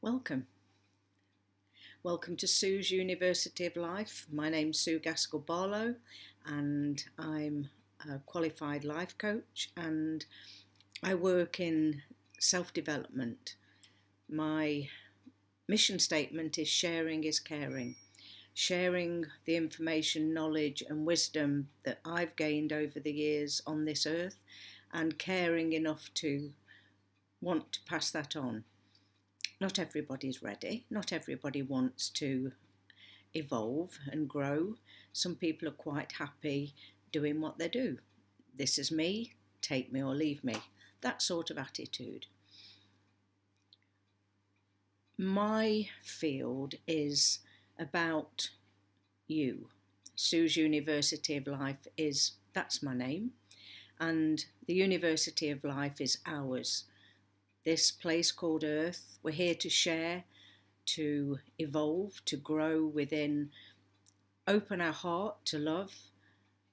Welcome. Welcome to Sue's University of Life. My name's Sue Gaskell-Barlow and I'm a qualified life coach and I work in self-development. My mission statement is sharing is caring. Sharing the information, knowledge and wisdom that I've gained over the years on this earth and caring enough to want to pass that on. Not everybody's ready. Not everybody wants to evolve and grow. Some people are quite happy doing what they do. This is me, take me or leave me. That sort of attitude. My field is about you. Sue's University of Life that's my name. And the University of Life is ours. This place called Earth, we're here to share, to evolve, to grow within, open our heart to love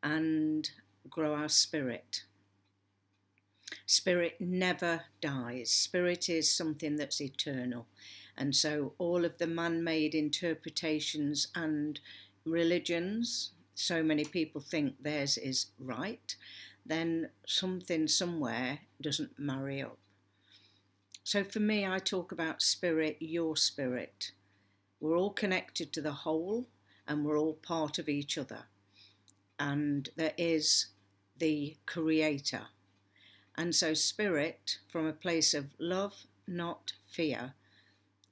and grow our spirit. Spirit never dies. Spirit is something that's eternal. And so all of the man-made interpretations and religions, so many people think theirs is right, then something somewhere doesn't marry up. So for me, I talk about spirit, your spirit. We're all connected to the whole and we're all part of each other. And there is the creator. And so spirit, from a place of love, not fear,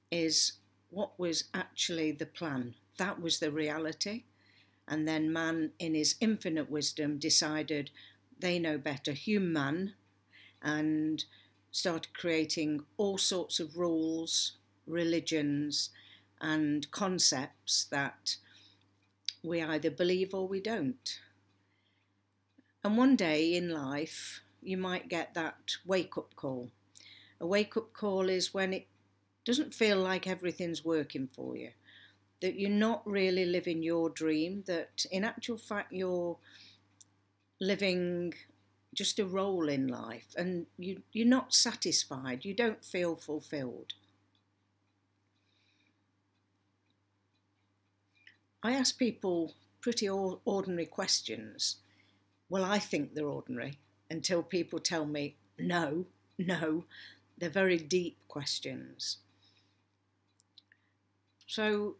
is what was actually the plan. That was the reality. And then man, in his infinite wisdom, decided they know better, human, and started creating all sorts of rules, religions and concepts that we either believe or we don't. And one day in life you might get that wake-up call. A wake-up call is when it doesn't feel like everything's working for you, that you're not really living your dream, that in actual fact you're living just a role in life and you're not satisfied, you don't feel fulfilled. I ask people pretty ordinary questions. Well, I think they're ordinary until people tell me, no, they're very deep questions. So,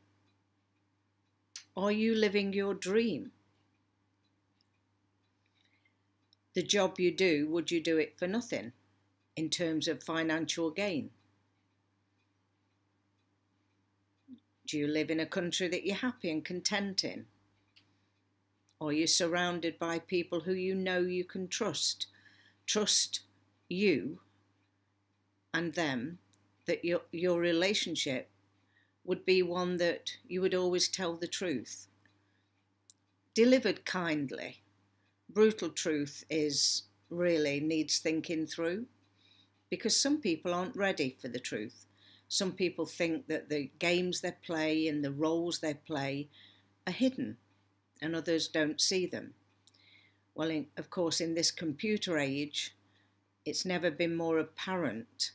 are you living your dream? The job you do, would you do it for nothing in terms of financial gain? Do you live in a country that you're happy and content in? Are you surrounded by people who you know you can trust? Trust you and them, that your relationship would be one that you would always tell the truth. Delivered kindly. Brutal truth really needs thinking through, because some people aren't ready for the truth. Some people think that the games they play and the roles they play are hidden and others don't see them. Well, of course, in this computer age, it's never been more apparent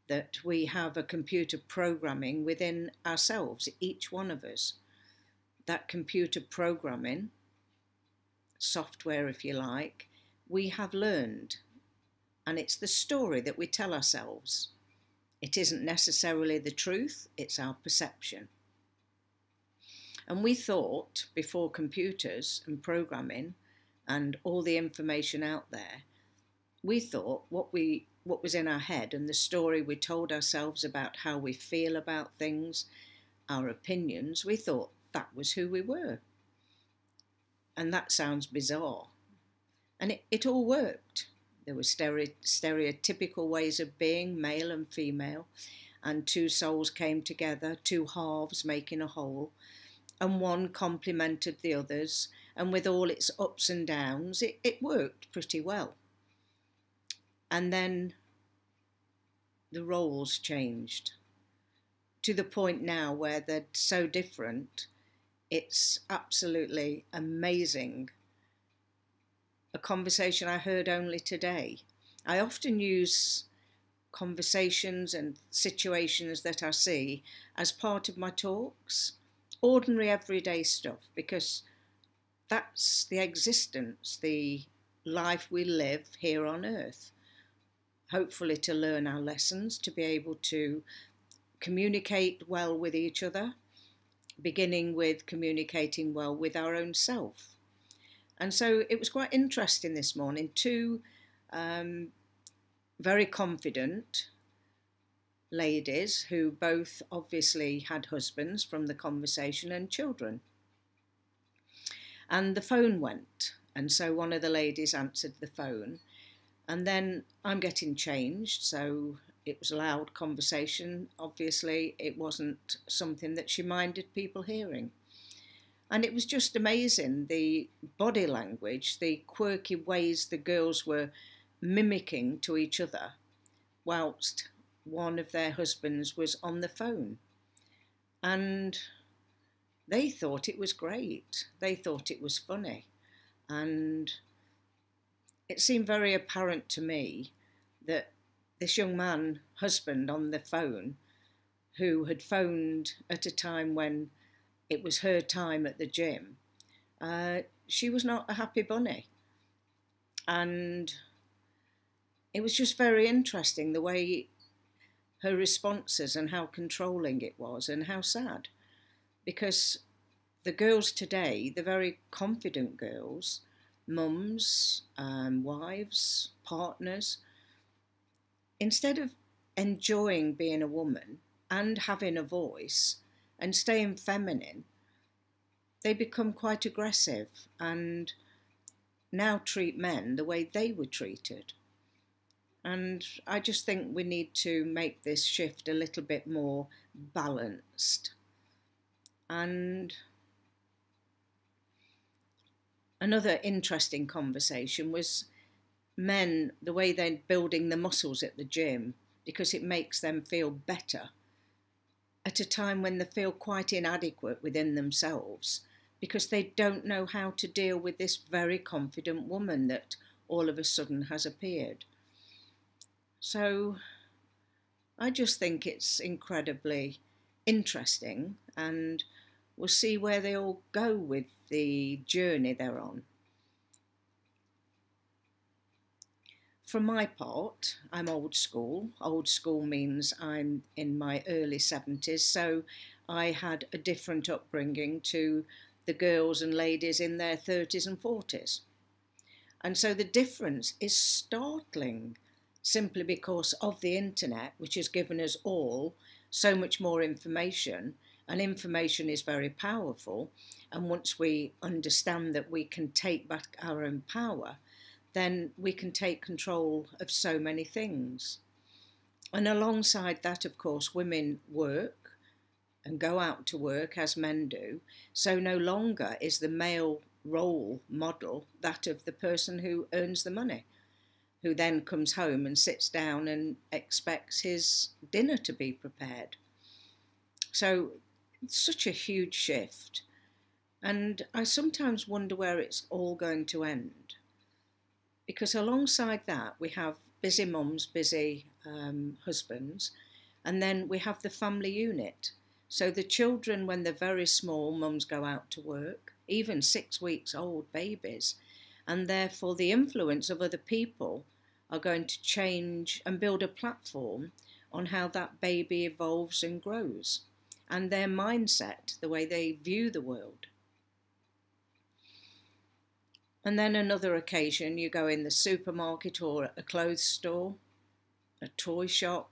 that we have a computer programming within ourselves, each one of us. That computer programming, software if you like, we have learned, and it's the story that we tell ourselves. It isn't necessarily the truth, it's our perception. And we thought, before computers and programming and all the information out there, we thought what was in our head and the story we told ourselves about how we feel about things, our opinions, we thought that was who we were. And that sounds bizarre. And it all worked. There were stereotypical ways of being, male and female, and two souls came together, two halves making a whole, and one complemented the others, and with all its ups and downs, it worked pretty well. And then the roles changed to the point now where they're so different. It's absolutely amazing. A conversation I heard only today. I often use conversations and situations that I see as part of my talks. Ordinary everyday stuff, because that's the existence, the life we live here on earth. Hopefully to learn our lessons, to be able to communicate well with each other, beginning with communicating well with our own self. And so it was quite interesting this morning. Two very confident ladies who both obviously had husbands from the conversation and children. And the phone went, and so one of the ladies answered the phone, and then I'm getting changed, so it was a loud conversation. Obviously it wasn't something that she minded people hearing. And it was just amazing, the body language, the quirky ways the girls were mimicking to each other whilst one of their husbands was on the phone. And they thought it was great. They thought it was funny. And it seemed very apparent to me that this young man, husband on the phone, who had phoned at a time when it was her time at the gym, she was not a happy bunny. And it was just very interesting the way her responses and how controlling it was and how sad. Because the girls today, the very confident girls, mums, wives, partners, instead of enjoying being a woman and having a voice and staying feminine, they become quite aggressive and now treat men the way they were treated. And I just think we need to make this shift a little bit more balanced. And another interesting conversation was men, the way they're building the muscles at the gym because it makes them feel better at a time when they feel quite inadequate within themselves because they don't know how to deal with this very confident woman that all of a sudden has appeared. So I just think it's incredibly interesting, and we'll see where they all go with the journey they're on. For my part, I'm old school. Old school means I'm in my early 70s, so I had a different upbringing to the girls and ladies in their 30s and 40s. And so the difference is startling, simply because of the internet, which has given us all so much more information, and information is very powerful. And once we understand that we can take back our own power, then we can take control of so many things. And alongside that, of course, women work and go out to work as men do. So no longer is the male role model that of the person who earns the money, who then comes home and sits down and expects his dinner to be prepared. So it's such a huge shift. And I sometimes wonder where it's all going to end. Because alongside that, we have busy mums, busy husbands, and then we have the family unit. So the children, when they're very small, mums go out to work, even 6 weeks old babies, and therefore the influence of other people are going to change and build a platform on how that baby evolves and grows, and their mindset, the way they view the world. And then another occasion, you go in the supermarket or a clothes store, a toy shop,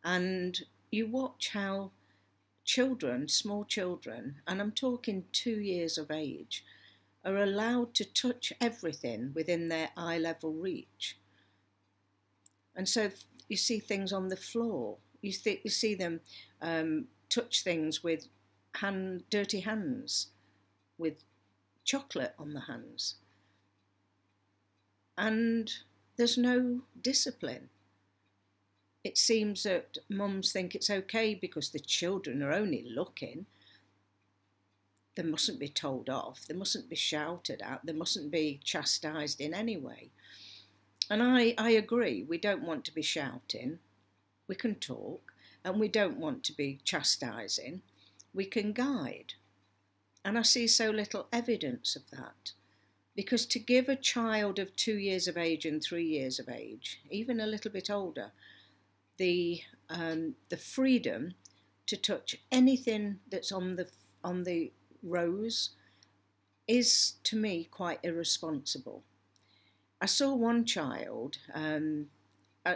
and you watch how children, small children, and I'm talking 2 years of age, are allowed to touch everything within their eye level reach. And so you see things on the floor, you see them touch things with dirty hands, with chocolate on the hands. And there's no discipline. It seems that mums think it's okay because the children are only looking. They mustn't be told off, they mustn't be shouted at, they mustn't be chastised in any way. And I agree, we don't want to be shouting, we can talk, and we don't want to be chastising, we can guide. And I see so little evidence of that. Because to give a child of 2 years of age and 3 years of age, even a little bit older, the freedom to touch anything that's on the rows is, to me, quite irresponsible. I saw one child,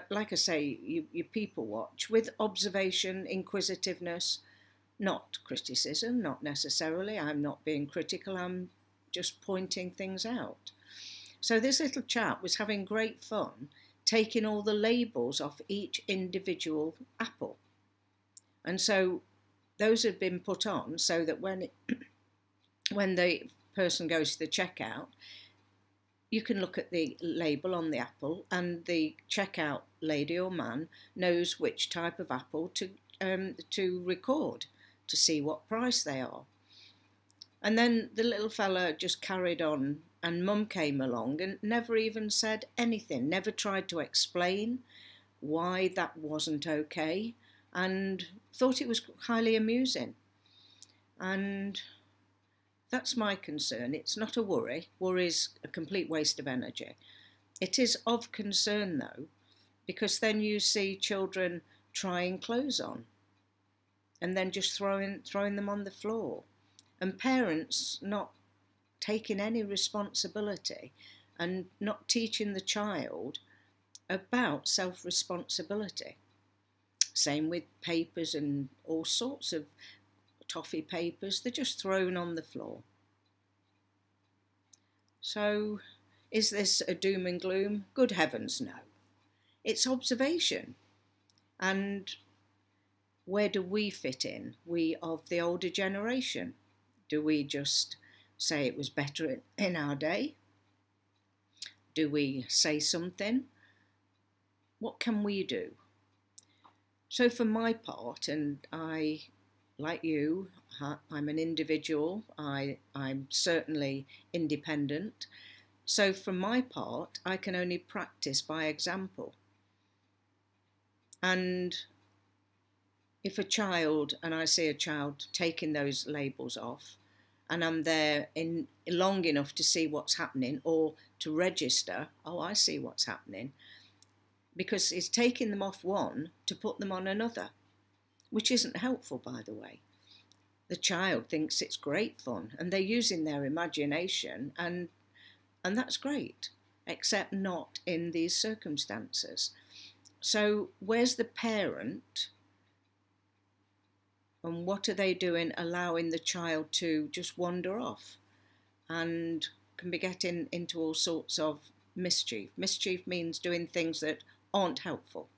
like I say, you people watch with observation, inquisitiveness, not criticism, not necessarily. I'm not being critical, I'm just pointing things out. So this little chap was having great fun taking all the labels off each individual apple. And so those had been put on so that when the person goes to the checkout, you can look at the label on the apple and the checkout lady or man knows which type of apple to record to see what price they are. And then the little fella just carried on, and Mum came along and never even said anything, never tried to explain why that wasn't okay, and thought it was highly amusing. And that's my concern. It's not a worry. Worry's a complete waste of energy. It is of concern, though, because then you see children trying clothes on and then just throwing them on the floor, and parents not taking any responsibility and not teaching the child about self-responsibility. Same with papers and all sorts of toffee papers, they're just thrown on the floor. So is this a doom and gloom? Good heavens, no. It's observation. And where do we fit in? We of the older generation. Do we just say it was better in our day? Do we say something? What can we do? So for my part, and I, like you, I'm an individual, I'm certainly independent. So for my part, I can only practice by example. And if a child, and I see a child taking those labels off, and I'm there in long enough to see what's happening or to register, oh, I see what's happening, because it's taking them off one to put them on another, which isn't helpful, by the way. The child thinks it's great fun and they're using their imagination, and that's great, except not in these circumstances. So where's the parent, and what are they doing allowing the child to just wander off and can be getting into all sorts of mischief? Mischief means doing things that aren't helpful.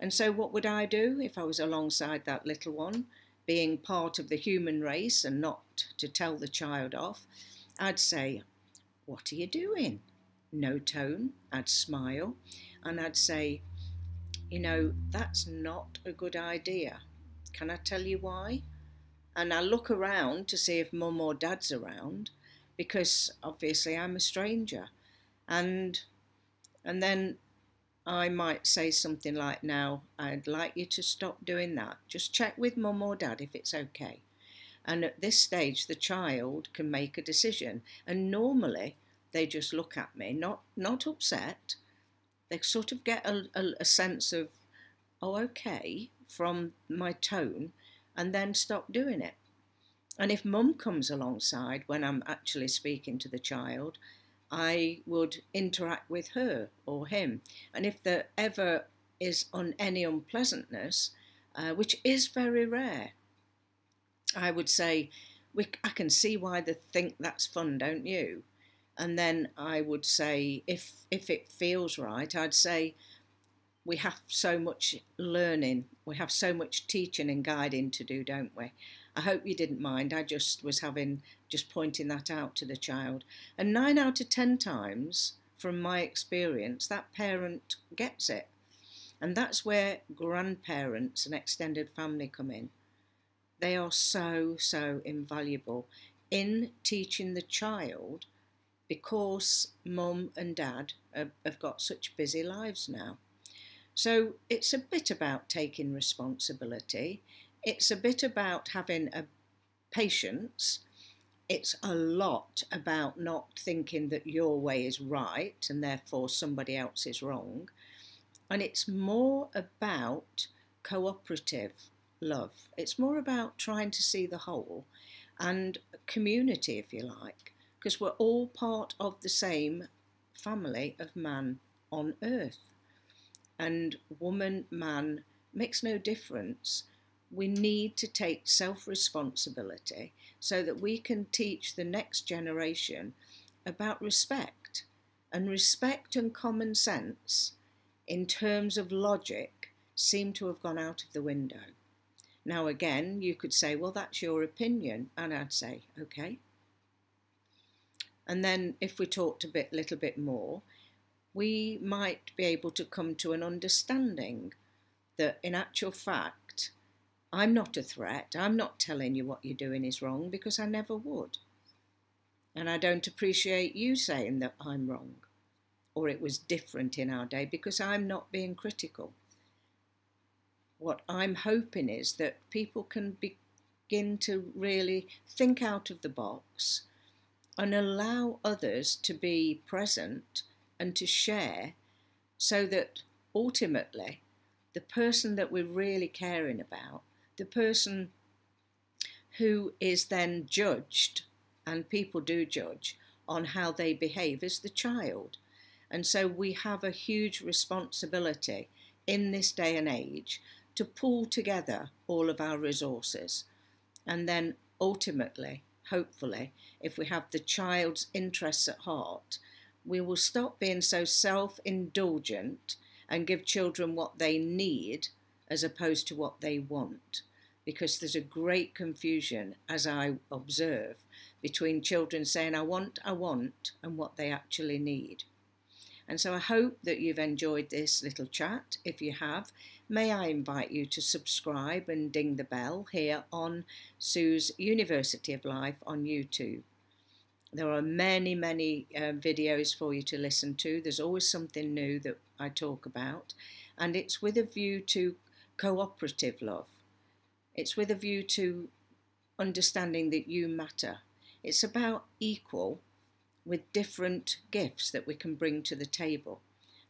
And so what would I do if I was alongside that little one, being part of the human race and not to tell the child off? I'd say, what are you doing? No tone. I'd smile and I'd say, you know, that's not a good idea. Can I tell you why? And I look around to see if Mum or Dad's around, because obviously I'm a stranger. And then I might say something like, now, I'd like you to stop doing that. Just check with Mum or Dad if it's okay. And at this stage, the child can make a decision. And normally, they just look at me, not upset. They sort of get a sense of, oh, okay, from my tone, and then stop doing it. And if Mum comes alongside when I'm actually speaking to the child, I would interact with her or him. And if there ever is any unpleasantness, which is very rare, I would say, I can see why they think that's fun, don't you? And then I would say, if it feels right, I'd say, we have so much learning, we have so much teaching and guiding to do, don't we? I hope you didn't mind. I just was pointing that out to the child. And 9 out of 10 times, from my experience, that parent gets it. And that's where grandparents and extended family come in. They are so, so invaluable in teaching the child, because Mum and Dad have got such busy lives now. So it's a bit about taking responsibility. It's a bit about having a patience. It's a lot about not thinking that your way is right and therefore somebody else is wrong. And it's more about cooperative love. It's more about trying to see the whole and community, if you like, because we're all part of the same family of man on earth. And woman, man makes no difference. We need to take self-responsibility so that we can teach the next generation about respect. And respect and common sense, in terms of logic, seem to have gone out of the window. Now again, you could say, well, that's your opinion. And I'd say, okay. And then if we talked a little bit more, we might be able to come to an understanding that in actual fact, I'm not a threat. I'm not telling you what you're doing is wrong, because I never would. And I don't appreciate you saying that I'm wrong or it was different in our day, because I'm not being critical. What I'm hoping is that people can begin to really think out of the box and allow others to be present and to share, so that ultimately the person that we're really caring about, the person who is then judged, and people do judge on how they behave, is the child. And so we have a huge responsibility in this day and age to pull together all of our resources. And then ultimately, hopefully, if we have the child's interests at heart, we will stop being so self-indulgent and give children what they need as opposed to what they want. Because there's a great confusion, as I observe, between children saying, I want, and what they actually need. And so I hope that you've enjoyed this little chat. If you have, may I invite you to subscribe and ding the bell here on Sue's University of Life on YouTube. There are many, many videos for you to listen to. There's always something new that I talk about. And it's with a view to cooperative love. It's with a view to understanding that you matter. It's about equal with different gifts that we can bring to the table.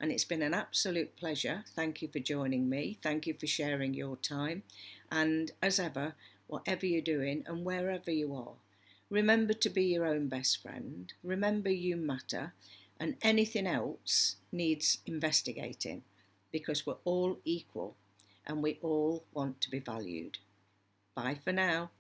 And it's been an absolute pleasure. Thank you for joining me. Thank you for sharing your time. And as ever, whatever you're doing and wherever you are, remember to be your own best friend. Remember you matter, and anything else needs investigating, because we're all equal and we all want to be valued. Bye for now.